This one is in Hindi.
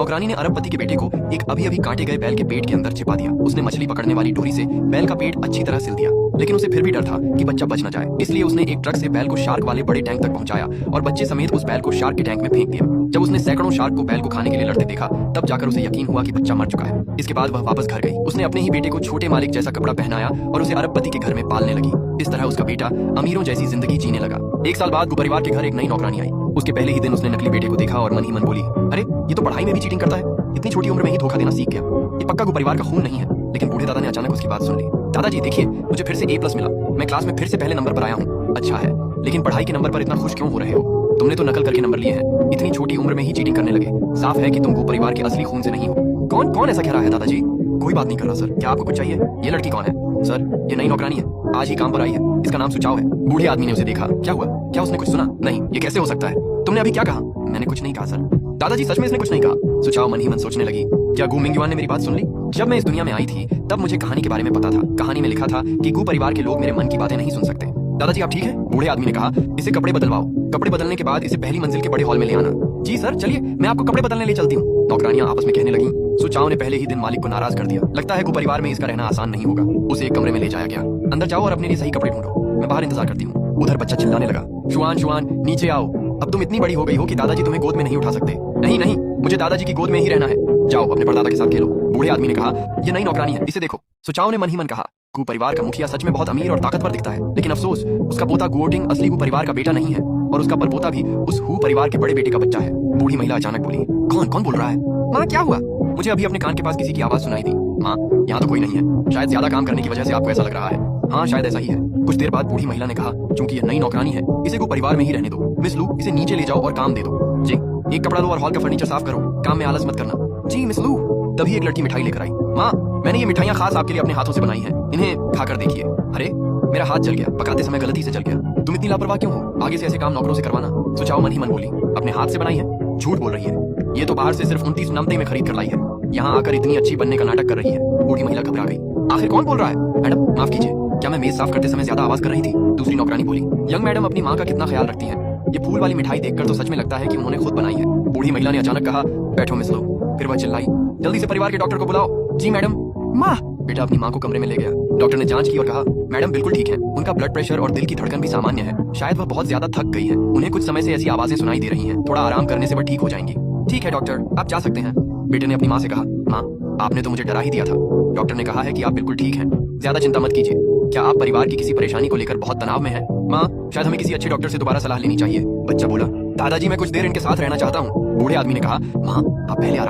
नौकरानी ने अरबपति के बेटे को एक अभी अभी काटे गए बैल के पेट के अंदर छिपा दिया। उसने मछली पकड़ने वाली डोरी से बैल का पेट अच्छी तरह सिल दिया, लेकिन उसे फिर भी डर था कि बच्चा बच न जाए, इसलिए उसने एक ट्रक से बैल को शार्क वाले बड़े टैंक तक पहुंचाया और बच्चे समेत उस बैल को शार्क के टैंक में फेंक दिया। जब उसने सैकड़ों शार्क को बैल को खाने के लिए लड़ते देखा, तब जाकर उसे यकीन हुआ कि बच्चा मर चुका है। इसके बाद वह वापस घर गई। उसने अपने ही बेटे को छोटे मालिक जैसा कपड़ा पहनाया और उसे अरबपति के घर में पालने लगी। इस तरह उसका बेटा अमीरों जैसी जिंदगी जीने लगा। एक साल बाद परिवार के घर एक नई नौकरानी आई। उसके पहले ही दिन उसने नकली बेटे को देखा और मन ही मन बोली, अरे ये तो पढ़ाई में भी चीटिंग करता है, इतनी छोटी उम्र में ही धोखा देना सीख गया। ये पक्का परिवार का खून नहीं है। लेकिन बूढ़े दादा ने अचानक उसकी बात सुन ली। दादाजी देखिए, मुझे फिर से A+ मिला, मैं क्लास में फिर से पहले नंबर पर आया हूँ। अच्छा है, लेकिन पढ़ाई के नंबर पर इतना खुश क्यों हो रहे हो? तुमने तो नकल करके नंबर लिए हैं, इतनी छोटी उम्र में ही चीटिंग करने लगे। साफ है कि तुम परिवार के असली खून से नहीं हो। कौन कौन ऐसा कह रहा है दादाजी? कोई बात नहीं कर रहा सर, क्या आपको कुछ चाहिए? ये लड़की कौन है? सर, ये नई नौकरानी है, आज ही काम पर आई है, इसका नाम सुचाव है। बूढ़े आदमी ने उसे देखा। क्या हुआ? क्या उसने कुछ सुना? नहीं, ये कैसे हो सकता है? तुमने अभी क्या कहा? मैंने कुछ नहीं कहा सर। दादाजी सच में इसने कुछ नहीं कहा? सुचाव मन ही मन सोचने लगी, क्या गू मिंगयुआन ने मेरी बात सुन ली? जब मैं इस दुनिया में आई थी तब मुझे कहानी के बारे में पता था। कहानी में लिखा था कि गू परिवार के लोग मेरे मन की बातें नहीं सुन सकते। दादाजी आप ठीक है? बूढ़े आदमी ने कहा, इसे कपड़े बदलवाओ, कपड़े बदलने के बाद इसे पहली मंजिल के बड़े हॉल में ले आना। जी सर, चलिए मैं आपको कपड़े बदलने ले चलती हूँ। नौकरानियां आपस में कहने लगी। सुचाव ने पहले ही दिन मालिक को नाराज कर दिया। लगता है गू परिवार में इसका रहना आसान नहीं होगा। उसे एक कमरे में ले जाया गया। अंदर जाओ और अपने लिए सही कपड़े ढूंढो, मैं बाहर इंतजार करती हूँ। उधर बच्चा चिल्लाने लगा, शुआन शुआन नीचे आओ, अब तुम इतनी बड़ी हो गई हो कि दादाजी तुम्हें गोद में नहीं उठा सकते। नहीं नहीं, मुझे दादाजी की गोद में ही रहना है, जाओ अपने परदादा के साथ खेलो। बूढ़े आदमी ने कहा, ये नई नौकरानी है, इसे देखो। सुचाव ने मन ही मन कहा, गू परिवार का मुखिया सच में बहुत अमीर और ताकतवर दिखता है, लेकिन अफसोस उसका पोता गुओटिंग असली गू परिवार का बेटा नहीं है और उसका परपोता भी उस हू परिवार के बड़े बेटे का बच्चा है। बूढ़ी महिला अचानक बोली, कौन कौन बोल रहा है? माँ क्या हुआ? मुझे अभी अपने कान के पास किसी की आवाज सुनाई दी। माँ, यहाँ तो कोई नहीं है, शायद ज्यादा काम करने की वजह से आपको ऐसा लग रहा है। हाँ शायद ऐसा ही है। कुछ देर बाद बूढ़ी महिला ने कहा, चूंकि ये नई नौकरानी है, इसे गू परिवार में ही रहने दो। मिस लू, इसे नीचे ले जाओ और काम दे दो। जी, एक कपड़ा लो और हॉल का फर्नीचर साफ करो, काम में आलस मत करना। जी मिस लू। तभी एक लड़की मिठाई लेकर आई। माँ, मैंने ये मिठाइयाँ खास आपके लिए अपने हाथों से बनाई हैं, इन्हें खाकर देखिए। अरे मेरा हाथ जल गया, पकाते समय गलती से जल गया। तुम इतनी लापरवाह क्यों हो? आगे से ऐसे काम नौकरों से करवाना। सुचाव मन ही मन बोली, अपने हाथ से बनाई है? झूठ बोल रही है, ये तो बाहर से सिर्फ 29 नमते में खरीद कर लाई है, यहाँ आकर इतनी अच्छी बनने का नाटक कर रही है। बूढ़ी महिला घबरा गई। आखिर कौन बोल रहा है? मैडम माफ कीजिए, क्या मैं मेज साफ करते समय ज्यादा आवाज कर रही थी? दूसरी नौकरानी बोली। यंग मैडम अपनी माँ का कितना ख्याल रखती है, ये फूल वाली मिठाई देखकर तो सच में लगता है कि उन्होंने खुद बनाई है। बूढ़ी महिला ने अचानक कहा, बैठो मिस लो। फिर वह चिल्लाई, जल्दी से परिवार के डॉक्टर को बुलाओ। जी मैडम। माँ। बेटा अपनी माँ को कमरे में ले गया। डॉक्टर ने जांच की और कहा, मैडम बिल्कुल ठीक है, उनका ब्लड प्रेशर और दिल की धड़कन भी सामान्य है, शायद वह बहुत ज्यादा थक गई है, उन्हें कुछ समय से ऐसी आवाजें सुनाई दे रही हैं, थोड़ा आराम करने से वह ठीक हो जाएंगी। ठीक है डॉक्टर, आप जा सकते हैं। बेटे ने अपनी माँ से कहा, माँ आपने तो मुझे डरा ही दिया था, डॉक्टर ने कहा है कि आप बिल्कुल ठीक हैं, ज्यादा चिंता मत कीजिए। क्या आप परिवार की किसी परेशानी को लेकर बहुत तनाव में हैं? माँ, शायद हमें किसी अच्छे डॉक्टर से दोबारा सलाह लेनी चाहिए। बच्चा बोला, दादाजी मैं कुछ देर इनके साथ रहना चाहता हूँ। बूढ़े आदमी ने कहा, माँ आप पहले आराम